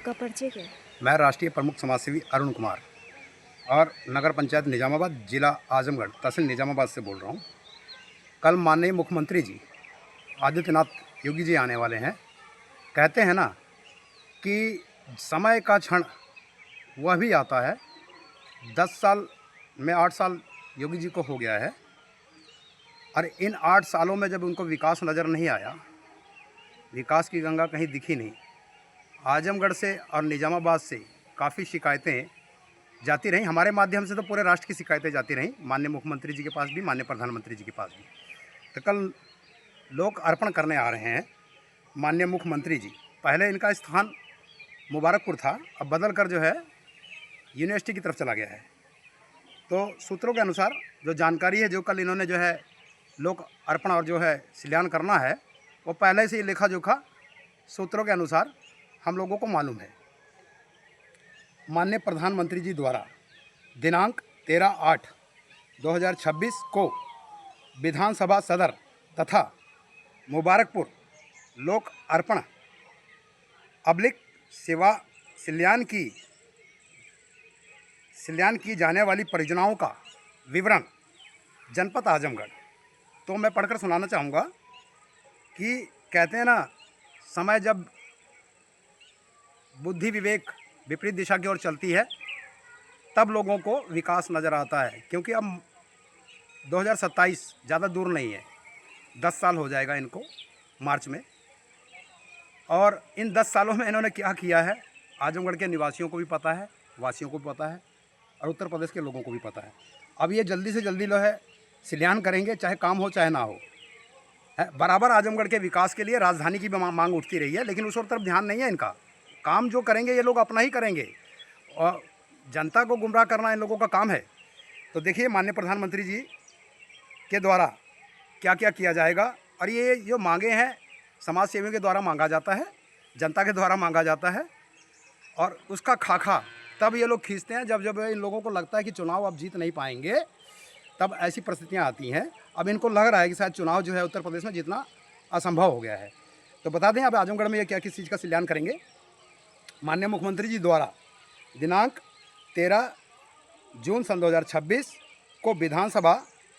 आपका परिचय क्या है? मैं राष्ट्रीय प्रमुख समाजसेवी अरुण कुमार और नगर पंचायत निजामाबाद, जिला आजमगढ़, तहसील निजामाबाद से बोल रहा हूँ। कल माननीय मुख्यमंत्री जी आदित्यनाथ योगी जी आने वाले हैं। कहते हैं ना कि समय का क्षण वह भी आता है। 10 साल में 8 साल योगी जी को हो गया है और इन 8 सालों में जब उनको विकास नज़र नहीं आया, विकास की गंगा कहीं दिखी नहीं। आजमगढ़ से और निजामाबाद से काफ़ी शिकायतें जाती रहीं। हमारे माध्यम से तो पूरे राष्ट्र की शिकायतें जाती रहीं, माननीय मुख्यमंत्री जी के पास भी, माननीय प्रधानमंत्री जी के पास भी। तो कल लोग अर्पण करने आ रहे हैं माननीय मुख्यमंत्री जी। पहले इनका स्थान मुबारकपुर था, अब बदल कर जो है यूनिवर्सिटी की तरफ चला गया है। तो सूत्रों के अनुसार जो जानकारी है, जो कल इन्होंने जो है लोक अर्पण और जो है शिलान्यास करना है, वो पहले से ही लेखा जोखा सूत्रों के अनुसार हम लोगों को मालूम है। माननीय प्रधानमंत्री जी द्वारा दिनांक 13/8/2026 को विधानसभा सदर तथा मुबारकपुर लोक अर्पण अब्लिक सेवा शिलान्यास की जाने वाली परियोजनाओं का विवरण जनपद आजमगढ़। तो मैं पढ़कर सुनाना चाहूँगा कि कहते हैं ना, समय जब बुद्धि विवेक विपरीत दिशा की ओर चलती है तब लोगों को विकास नज़र आता है। क्योंकि अब 2027 ज़्यादा दूर नहीं है, 10 साल हो जाएगा इनको मार्च में। और इन 10 सालों में इन्होंने क्या किया है, आजमगढ़ के निवासियों को भी पता है, वासियों को भी पता है और उत्तर प्रदेश के लोगों को भी पता है। अब ये जल्दी से जल्दी जो है शिलान्यास करेंगे, चाहे काम हो चाहे ना हो। बराबर आजमगढ़ के विकास के लिए राजधानी की भी मांग उठती रही है, लेकिन उस और तरफ ध्यान नहीं है इनका। काम जो करेंगे ये लोग अपना ही करेंगे और जनता को गुमराह करना इन लोगों का काम है। तो देखिए माननीय प्रधानमंत्री जी के द्वारा क्या क्या किया जाएगा। और ये जो मांगे हैं समाज सेवियों के द्वारा मांगा जाता है, जनता के द्वारा मांगा जाता है और उसका खाका तब ये लोग खींचते हैं जब जब इन लोगों को लगता है कि चुनाव अब जीत नहीं पाएंगे, तब ऐसी परिस्थितियाँ आती हैं। अब इनको लग रहा है कि शायद चुनाव जो है उत्तर प्रदेश में जीतना असंभव हो गया है। तो बता दें अब आजमगढ़ में ये क्या किस चीज़ का शिलान्यास करेंगे। माननीय मुख्यमंत्री जी द्वारा दिनांक 13 जून सन 2026 को विधानसभा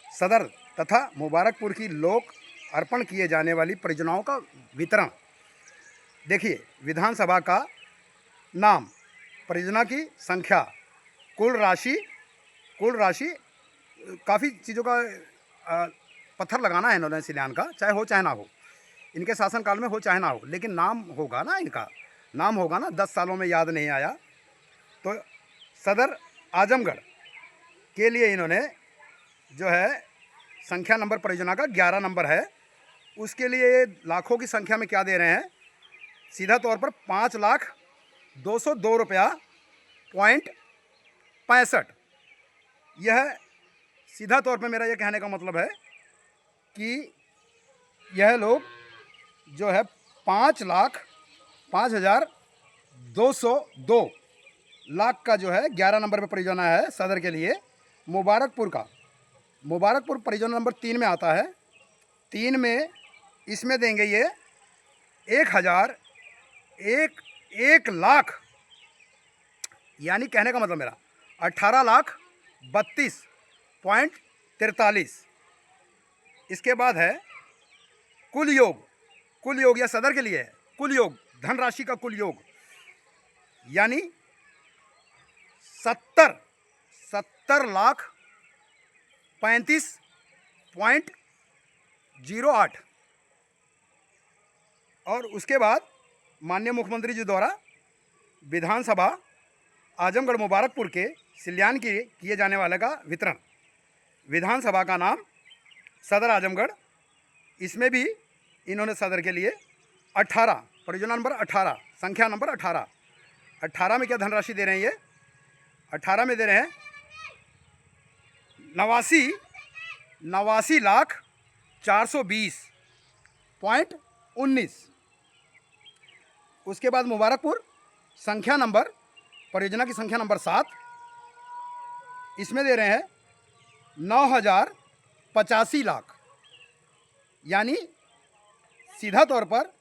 सदर तथा मुबारकपुर की लोक अर्पण किए जाने वाली परियोजनाओं का वितरण। देखिए, विधानसभा का नाम, परियोजना की संख्या, कुल राशि काफ़ी चीज़ों का पत्थर लगाना है इन्होंने शिलान्यास का, चाहे हो चाहे ना हो, इनके शासनकाल में हो चाहे ना हो, लेकिन नाम होगा ना, इनका नाम होगा ना। 10 सालों में याद नहीं आया तो सदर आजमगढ़ के लिए इन्होंने जो है संख्या नंबर परियोजना का 11 नंबर है, उसके लिए ये लाखों की संख्या में क्या दे रहे हैं, सीधा तौर पर 5,02,202 रुपया पॉइंट 65। यह सीधा तौर पर मेरा ये कहने का मतलब है कि यह लोग जो है 5,05,202 लाख का जो है 11 नंबर पे परियोजना है सदर के लिए। मुबारकपुर परियोजना नंबर 3 में आता है। 3 में इसमें देंगे ये 1 लाख, यानी कहने का मतलब मेरा 18,32,43। इसके बाद है कुल योग या सदर के लिए है कुल योग, धनराशि का कुल योग, यानी 70,35,08। और उसके बाद माननीय मुख्यमंत्री जी द्वारा विधानसभा आजमगढ़ मुबारकपुर के शिलान्यास किए जाने वाले का वितरण। विधानसभा का नाम सदर आजमगढ़, इसमें भी इन्होंने सदर के लिए 18, परियोजना नंबर 18, संख्या नंबर 18 में क्या धनराशि दे रहे हैं, ये 18 में दे रहे हैं 89,420,19। उसके बाद मुबारकपुर संख्या नंबर, परियोजना की संख्या नंबर 7, इसमें दे रहे हैं 9,085 लाख, यानी सीधा तौर पर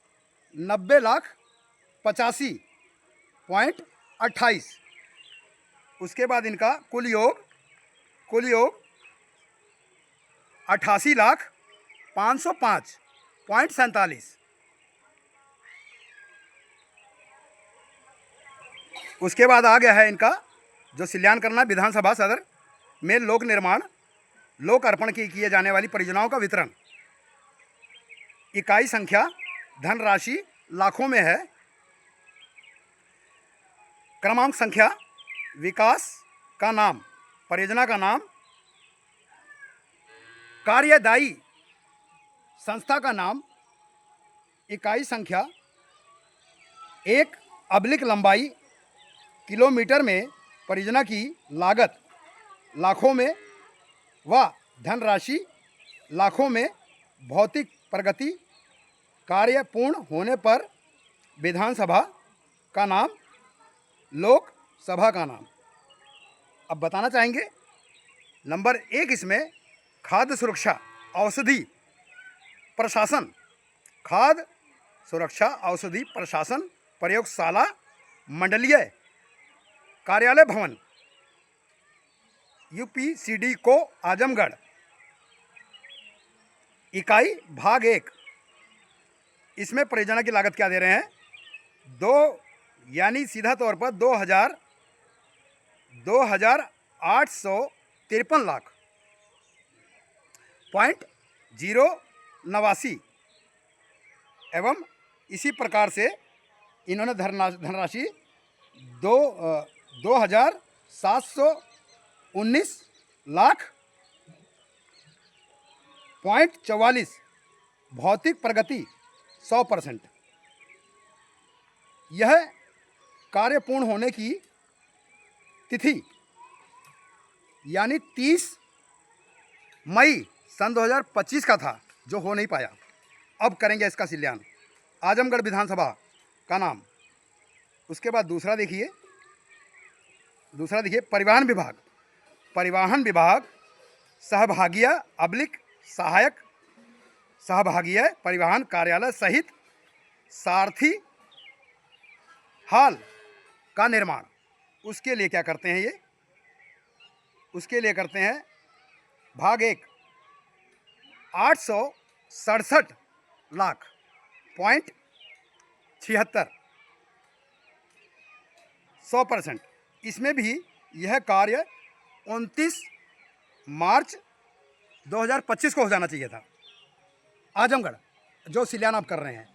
90,85,000 28। उसके बाद इनका कुल योग 88,505,47। उसके बाद आ गया है इनका जो शिलान्यास करना विधानसभा सदर में लोक निर्माण लोक अर्पण की किए जाने वाली परियोजनाओं का वितरण। इकाई संख्या धनराशि लाखों में है। क्रमांक संख्या विकास का नाम, परियोजना का नाम, कार्यदायी संस्था का नाम, इकाई संख्या, 1 लंबाई किलोमीटर में, परियोजना की लागत लाखों में व धनराशि लाखों में, भौतिक प्रगति, कार्य पूर्ण होने पर विधानसभा का नाम, लोक सभा का नाम। अब बताना चाहेंगे नंबर 1 इसमें खाद्य सुरक्षा औषधि प्रशासन, खाद्य सुरक्षा औषधि प्रशासन प्रयोगशाला मंडलीय कार्यालय भवन UPCD को आजमगढ़। इकाई भाग 1, इसमें परियोजना की लागत क्या दे रहे हैं, 2 यानी सीधा तौर पर 2,853 लाख .089। एवं इसी प्रकार से इन्होंने धनराशि 2,719 लाख .44। भौतिक प्रगति 100%। यह कार्य पूर्ण होने की तिथि यानी 30 मई सन 2025 का था, जो हो नहीं पाया। अब करेंगे इसका शिलान्यास, आजमगढ़ विधानसभा का नाम। उसके बाद दूसरा देखिए परिवहन विभाग सहभागिया सहायक सहभागीय परिवहन कार्यालय सहित सारथी हाल का निर्माण। उसके लिए क्या करते हैं ये, उसके लिए करते हैं भाग 1 867 लाख .76। 100%। इसमें भी यह कार्य 29 मार्च 2025 को हो जाना चाहिए था। आजमगढ़ जो शिलान्यास आप कर रहे हैं,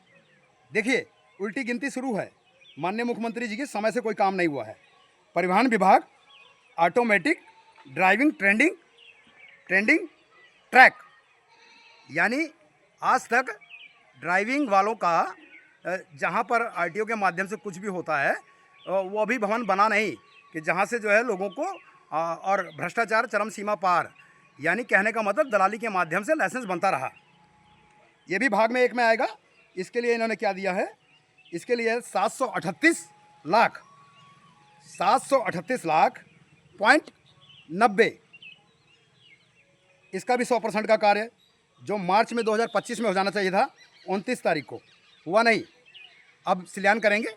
देखिए उल्टी गिनती शुरू है। माननीय मुख्यमंत्री जी के समय से कोई काम नहीं हुआ है। परिवहन विभाग ऑटोमेटिक ड्राइविंग ट्रेंडिंग ट्रैक, यानी आज तक ड्राइविंग वालों का जहाँ पर RTO के माध्यम से कुछ भी होता है वो अभी भवन बना नहीं कि जहाँ से जो है लोगों को और भ्रष्टाचार चरम सीमा पार, यानी कहने का मतलब दलाली के माध्यम से लाइसेंस बनता रहा। ये भी भाग में 1 में आएगा। इसके लिए इन्होंने क्या दिया है, इसके लिए 738 लाख .90। इसका भी 100% का कार्य जो मार्च में 2025 में हो जाना चाहिए था, 29 तारीख को हुआ नहीं। अब शिलान्यास करेंगे,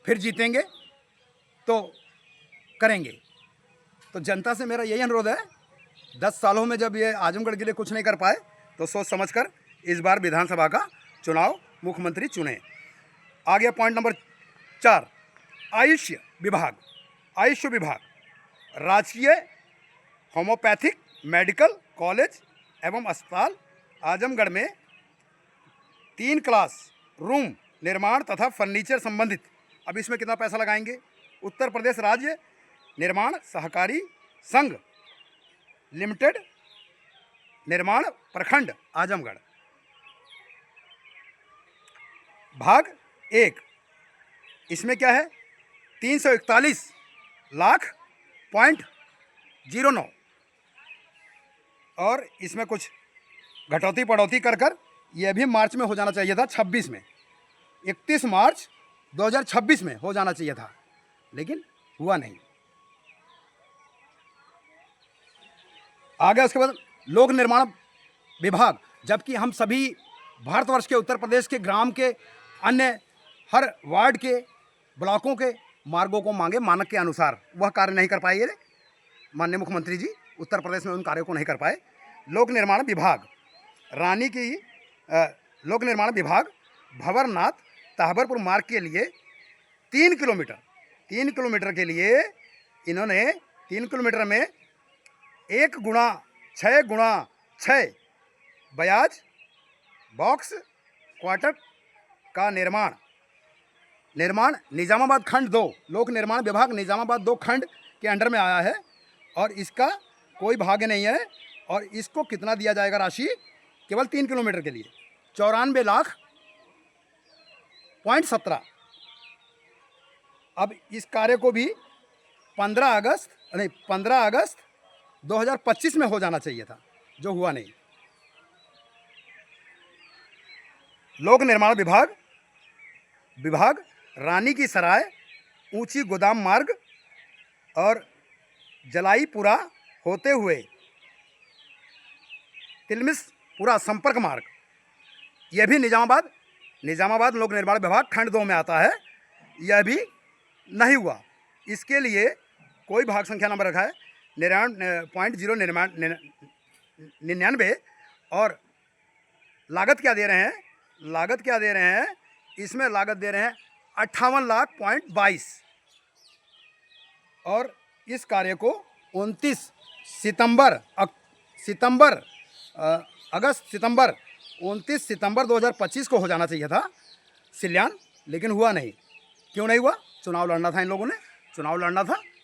फिर जीतेंगे तो करेंगे। तो जनता से मेरा यही अनुरोध है, 10 सालों में जब ये आजमगढ़ के लिए कुछ नहीं कर पाए तो सोच समझकर इस बार विधानसभा का चुनाव मुख्यमंत्री चुने। आ गया पॉइंट नंबर 4, आयुष विभाग राजकीय होम्योपैथिक मेडिकल कॉलेज एवं अस्पताल आजमगढ़ में 3 क्लास रूम निर्माण तथा फर्नीचर संबंधित। अब इसमें कितना पैसा लगाएंगे, उत्तर प्रदेश राज्य निर्माण सहकारी संघ लिमिटेड, निर्माण प्रखंड आजमगढ़। भाग 1, इसमें क्या है, 341 लाख .09। और इसमें कुछ घटौती पड़ौती कर यह भी मार्च में हो जाना चाहिए था, 26 में, 31 मार्च 2026 में हो जाना चाहिए था, लेकिन हुआ नहीं। आगे उसके बाद लोक निर्माण विभाग, जबकि हम सभी भारतवर्ष के उत्तर प्रदेश के ग्राम के अन्य हर वार्ड के ब्लॉकों के मार्गों को मांगे मानक के अनुसार, वह कार्य नहीं कर पाए माननीय मुख्यमंत्री जी। उत्तर प्रदेश में उन कार्यों को नहीं कर पाए। लोक निर्माण विभाग रानी की लोक निर्माण विभाग भंवरनाथ तहबरपुर मार्ग के लिए 3 किलोमीटर के लिए इन्होंने 3 किलोमीटर में 1x6x6 बयाज बॉक्स क्वार्टर का निर्माण निजामाबाद खंड 2 लोक निर्माण विभाग निजामाबाद 2 खंड के अंडर में आया है और इसका कोई भाग्य नहीं है। और इसको कितना दिया जाएगा राशि, केवल 3 किलोमीटर के लिए 94,17,00,000। अब इस कार्य को भी 15 अगस्त 2025 में हो जाना चाहिए था, जो हुआ नहीं। लोक निर्माण विभाग रानी की सराय ऊंची गोदाम मार्ग और जलाईपुरा होते हुए तिलमिसपुरा संपर्क मार्ग, यह भी निजामाबाद लोक निर्माण विभाग खंड 2 में आता है। यह भी नहीं हुआ। इसके लिए कोई भाग संख्या नंबर रखा है 99.099 और लागत क्या दे रहे हैं, इसमें लागत दे रहे हैं 58,22,00,000 और इस कार्य को 29 सितंबर 2025 को हो जाना चाहिए था शिलान्यास, लेकिन हुआ नहीं। क्यों नहीं हुआ? चुनाव लड़ना था इन लोगों ने,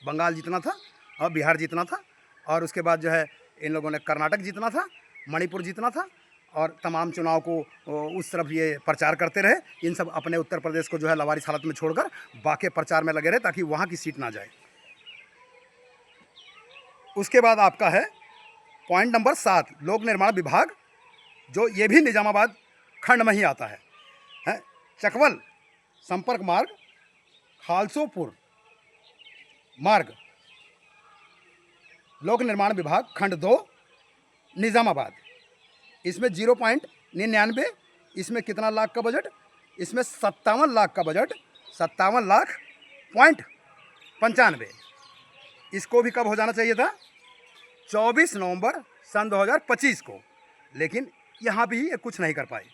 बंगाल जीतना था और बिहार जीतना था और उसके बाद जो है इन लोगों ने कर्नाटक जीतना था, मणिपुर जीतना था और तमाम चुनाव को उस तरफ ये प्रचार करते रहे। इन सब अपने उत्तर प्रदेश को जो है लवारिस हालत में छोड़कर बाकी प्रचार में लगे रहे ताकि वहाँ की सीट ना जाए। उसके बाद आपका है पॉइंट नंबर 7 लोक निर्माण विभाग, जो ये भी निजामाबाद खंड में ही आता है चकवल संपर्क मार्ग खालसोपुर मार्ग, लोक निर्माण विभाग खंड 2 निजामाबाद। इसमें 0.99, इसमें कितना लाख का बजट, इसमें 57 लाख का बजट, 57,95,00,000। इसको भी कब हो जाना चाहिए था? 24 नवंबर सन 2025 को, लेकिन यहाँ भी ये कुछ नहीं कर पाए।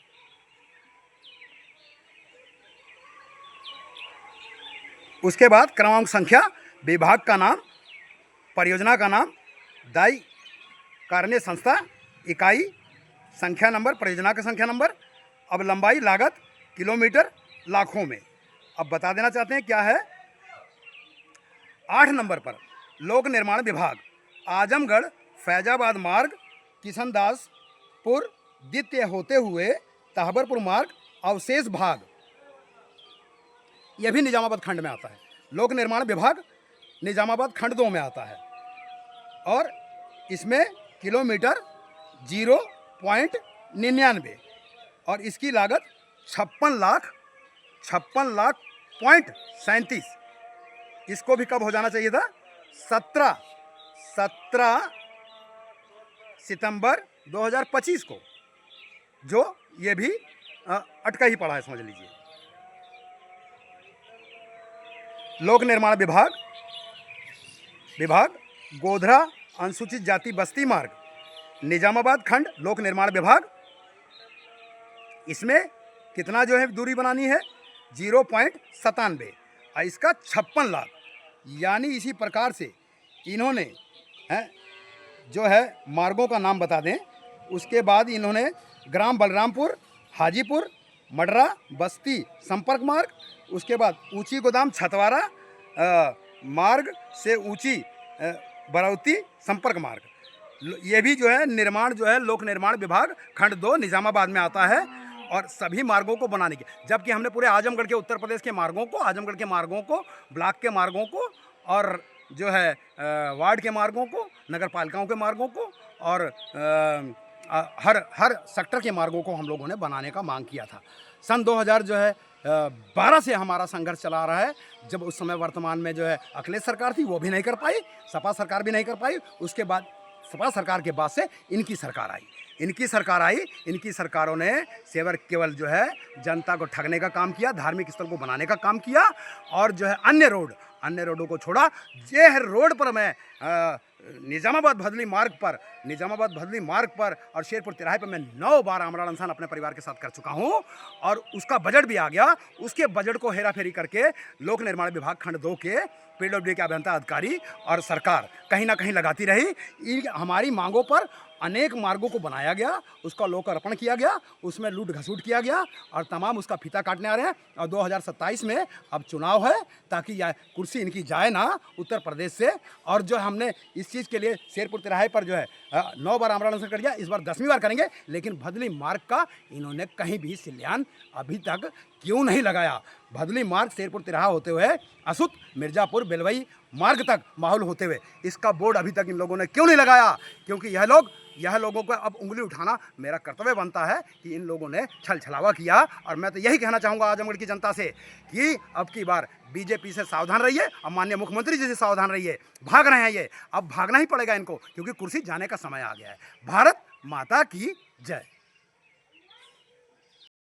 उसके बाद क्रमांक संख्या, विभाग का नाम, परियोजना का नाम, दायी कार्य संस्था, इकाई, संख्या नंबर, परियोजना का संख्या नंबर। अब लंबाई, लागत किलोमीटर, लाखों में। अब बता देना चाहते हैं क्या है। 8 नंबर पर लोक निर्माण विभाग आजमगढ़ फैजाबाद मार्ग किशनदासपुर द्वितीय होते हुए तहबरपुर मार्ग अवशेष भाग, यह भी निजामाबाद खंड में आता है। लोक निर्माण विभाग निजामाबाद खंड 2 में आता है और इसमें किलोमीटर 0.99 और इसकी लागत 56,37,00,000। इसको भी कब हो जाना चाहिए था? 17 सितंबर 2025 को, जो ये भी अटका ही पड़ा है, समझ लीजिए। लोक निर्माण विभाग गोधरा अनुसूचित जाति बस्ती मार्ग निजामाबाद खंड लोक निर्माण विभाग, इसमें कितना जो है दूरी बनानी है? 0.97 और इसका 56 लाख। यानी इसी प्रकार से इन्होंने जो है मार्गों का नाम बता दें। उसके बाद इन्होंने ग्राम बलरामपुर, हाजीपुर, मडरा, बस्ती संपर्क मार्ग, उसके बाद ऊंची गोदाम छतवारा मार्ग से ऊंची बरौती संपर्क मार्ग, ये भी जो है निर्माण जो है लोक निर्माण विभाग खंड 2 निजामाबाद में आता है। और सभी मार्गों को बनाने के, जबकि हमने पूरे आजमगढ़ के, उत्तर प्रदेश के मार्गों को, ब्लॉक के मार्गों को और जो है वार्ड के मार्गों को, नगर पालिकाओं के मार्गों को और हर सेक्टर के मार्गों को हम लोगों ने बनाने का मांग किया था। सन 2012 से हमारा संघर्ष चला रहा है। जब उस समय वर्तमान में जो है अखिलेश सरकार थी, वो भी नहीं कर पाई, सपा सरकार भी नहीं कर पाई। उसके बाद सपा सरकार के बाद से इनकी सरकार आई। इनकी सरकार आई, इनकी सरकारों ने केवल जो है जनता को ठगने का काम किया, धार्मिक स्थल को बनाने का काम किया, और जो है अन्य रोडों को छोड़ा। ये है रोड पर मैं निजामाबाद भदली मार्ग पर और शेरपुर तिराहे पर मैं 9 बार आमरण अनशन अपने परिवार के साथ कर चुका हूं, और उसका बजट भी आ गया। उसके बजट को हेरा फेरी करके लोक निर्माण विभाग खंड 2 के PWD के अभियंता अधिकारी और सरकार कहीं ना कहीं लगाती रही। हमारी मांगों पर अनेक मार्गों को बनाया गया, उसका लोकार्पण किया गया, उसमें लूट घसूट किया गया, और तमाम उसका फीता काटने आ रहे हैं। और 2027 में अब चुनाव है, ताकि यह कुर्सी इनकी जाए ना उत्तर प्रदेश से। और जो हमने इस चीज़ के लिए शेरपुर तिराहे पर जो है 9 बार आमरण अनशन कर दिया, इस बार 10वीं बार करेंगे। लेकिन भदली मार्ग का इन्होंने कहीं भी शिलान्यास अभी तक क्यों नहीं लगाया? भदली मार्ग शेरपुर तिराहा होते हुए असुत मिर्ज़ापुर बेलवई मार्ग तक माहौल होते हुए इसका बोर्ड अभी तक इन लोगों ने क्यों नहीं लगाया? क्योंकि यह लोगों को अब उंगली उठाना मेरा कर्तव्य बनता है कि इन लोगों ने छल छलावा किया। और मैं तो यही कहना चाहूँगा आजमगढ़ की जनता से कि अब की बार बीजेपी से सावधान रहिए, और माननीय मुख्यमंत्री जी से सावधान रहिए। भाग रहे हैं ये, अब भागना ही पड़ेगा इनको, क्योंकि कुर्सी जाने का समय आ गया है। भारत माता की जय।